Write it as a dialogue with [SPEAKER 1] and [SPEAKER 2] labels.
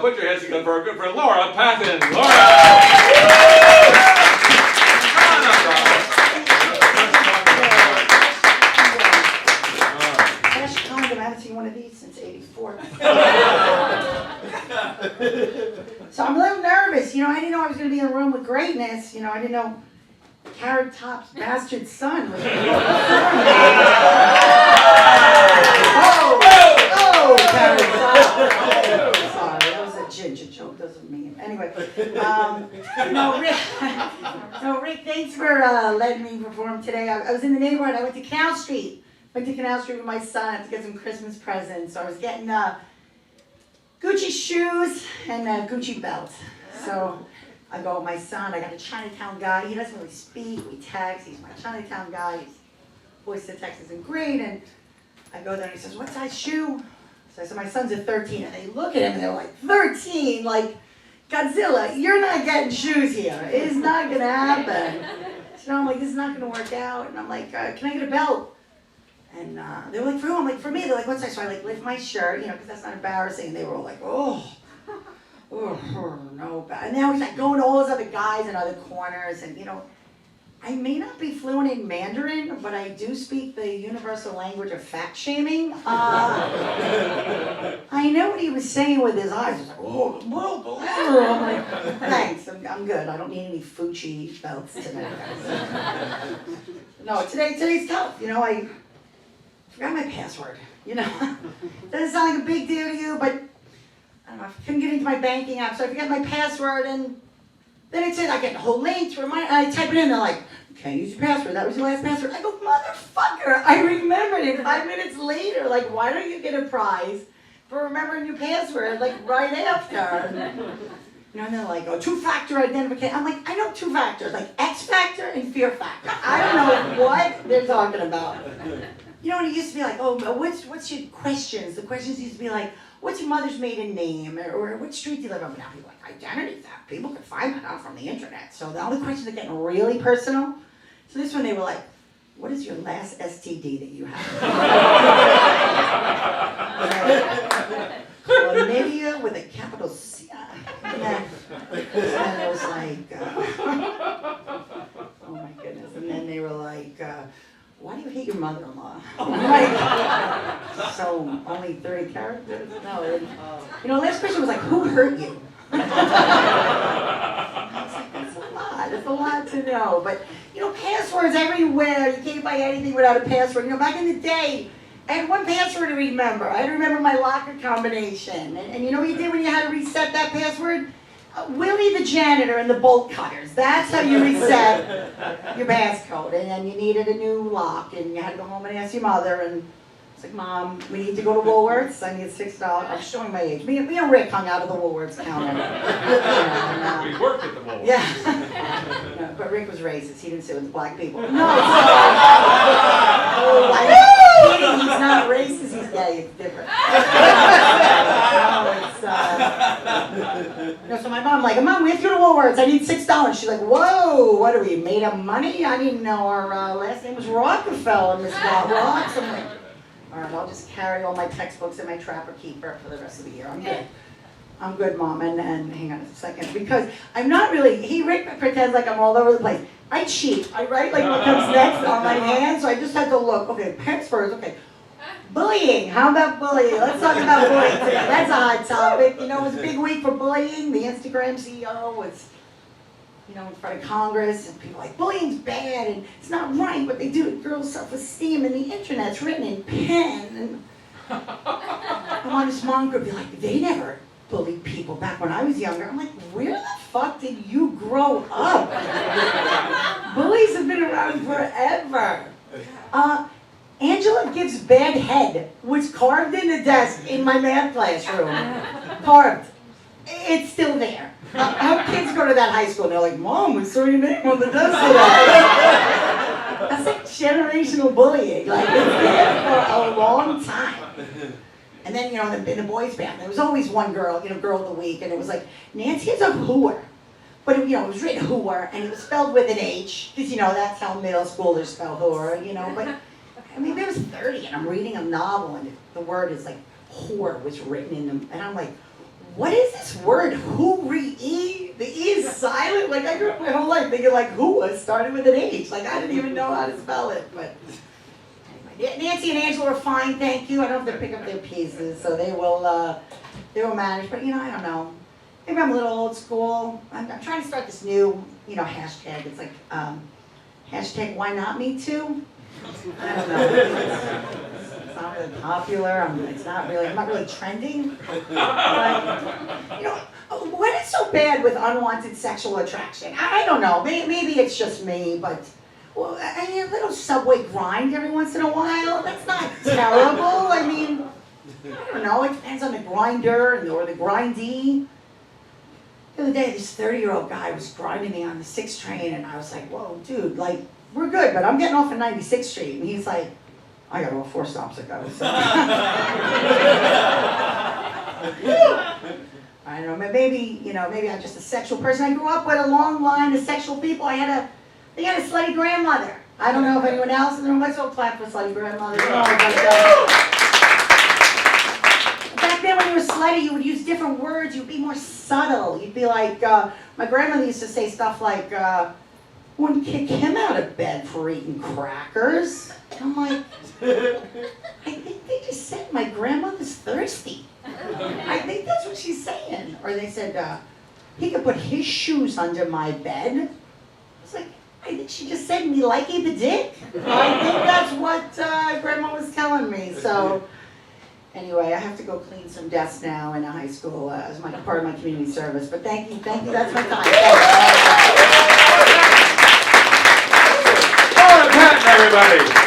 [SPEAKER 1] Put your hands together for our good friend Laura Patton. Laura!
[SPEAKER 2] Cash condom, I haven't seen one of these since '84. So I'm a little nervous, I didn't know I was going to be in a room with greatness, I didn't know Carrot Top's bastard son was going to be Oh, Carrot Top. Sorry, that was a ginger joke, doesn't mean. Anyway, Rick, thanks for letting me perform today. I was in the neighborhood, I went to Canal Street. Went to Canal Street with my son to get some Christmas presents. So I was getting Gucci shoes and a Gucci belt. So I go with my son. I got a Chinatown guy. He doesn't really speak. We text. He's my Chinatown guy. His voice to text isn't great. And I go there and he says, "What size shoe?" So I said, "My son's a 13." And they look at him and they're like, 13? Like, Godzilla, you're not getting shoes here. It's not going to happen. So I'm like, this is not going to work out. And I'm like, can I get a belt? And they were like, for who? I'm like, for me. They're like, what size? So I lift my shirt, because that's not embarrassing. And they were all like, oh, no. And now he's like going to all those other guys in other corners. And, I may not be fluent in Mandarin, but I do speak the universal language of fat shaming. I know what he was saying with his eyes. He was like, I'm like, thanks, I'm good. I don't need any Fuji belts today, guys. No, today's tough. I forgot my password. Doesn't sound like a big deal to you, but I don't know. I couldn't get into my banking app, so I forgot my password, and then it said I get the whole link to remind. I type it in, they're like, "Can't use your password. That was your last password." I go, "Motherfucker! I remembered it 5 minutes later. Like, why don't you get a prize for remembering your password? Like right after." And they're like, "Oh, two-factor identification." I'm like, I know two factors, like X factor and fear factor. I don't know what they're talking about. When it used to be like, "Oh, what's your questions?" The questions used to be like, "What's your mother's maiden name?" Or "What street do you live on?" But now people are like, identity theft. People can find that out from the internet. So the only questions are getting really personal. So this one they were like, "What is your last STD that you had?" Chlamydia with a capital C. And then it was like, oh my goodness. And then they were like, "Why do you hate your mother-in-law?" So only 30 characters? No. Last question was like, "Who hurt you?" I was like, that's a lot. It's a lot to know. But, passwords everywhere. You can't buy anything without a password. Back in the day, I had one password to remember. I had to remember my locker combination. And you know what you did when you had to reset that password? Willie the janitor and the bolt cutters. That's how you reset your passcode. And then you needed a new lock, and you had to go home and ask your mother. And it's like, "Mom, we need to go to Woolworths. I need $6." I'm showing my age. Me and Rick hung out at the Woolworths counter.
[SPEAKER 1] We worked at the Woolworths.
[SPEAKER 2] Yeah. No, but Rick was racist. He didn't sit with the black people. No, he's not racist. He's gay. It's different. So my mom like, "Mom, we have to go to Woolworths. I need $6." She's like, "Whoa, what are we, made of money? I didn't know our last name was Rockefeller, Miss Rocks." I'm like, all right, I'll just carry all my textbooks in my Trapper Keeper for the rest of the year. I'm good. I'm good, Mom. And hang on a second, because I'm not really, Rick pretends like I'm all over the place. I cheat. I write like what comes next on my hand, so I just had to look. Okay, passwords, okay. Bullying. How about bullying? Let's talk about bullying today. That's a hot topic. It was a big week for bullying. The Instagram CEO was, in front of Congress, and people are like, bullying's bad, and it's not right what they do to girls' self-esteem, and the internet's written in pen. And I'm on this mom group, be like, they never bullied people back when I was younger. I'm like, where the fuck did you grow up? Bullies have been around forever. Angela gives bad head was carved in the desk in my math classroom. Carved. It's still there. Our kids go to that high school and they're like, "Mom, we saw your name on the desk today." That's like generational bullying. Like, it's there for a long time. And then, in the boys' band, there was always one girl, girl of the week, and it was like, "Nancy's a hooer." But, it was written hooer, and it was spelled with an H, because, that's how middle schoolers spell hooer, But, there was 30, and I'm reading a novel, and the word is like, whore was written in them, and I'm like, what is this word, hoo-re-e? The E is silent. Like, I grew up my whole life thinking like hoo started with an H. Like, I didn't even know how to spell it. But anyway, Nancy and Angela were fine, thank you. I don't have to pick up their pieces, so they will manage. But, I don't know. Maybe I'm a little old school. I'm trying to start this new, hashtag. It's like, hashtag why not me too? I don't know. It's not really popular. I'm not really trending. But, what is so bad with unwanted sexual attraction? I don't know. Maybe it's just me, but I mean, a little subway grind every once in a while. That's not terrible. I mean, I don't know. It depends on the grinder or the grindee. The other day, this 30-year-old guy was grinding me on the 6th train, and I was like, whoa, dude, like, we're good, but I'm getting off at 96th Street. And he's like, I got off 4 stops ago. So. I don't know, maybe I'm just a sexual person. I grew up with a long line of sexual people. They had a slutty grandmother. I don't know if anyone else in the room, let's all clap for slutty grandmother. Back then when you were slutty, you would use different words. You'd be more subtle. You'd be like, my grandmother used to say stuff like, wouldn't kick him out of bed for eating crackers. And I'm like, I think they just said my grandmother's thirsty. I think that's what she's saying. Or they said, he could put his shoes under my bed. I was like, I think she just said me liking the dick. I think that's what Grandma was telling me. So anyway, I have to go clean some desks now in a high school as part of my community service. But thank you, that's my time.
[SPEAKER 1] Patton, everybody.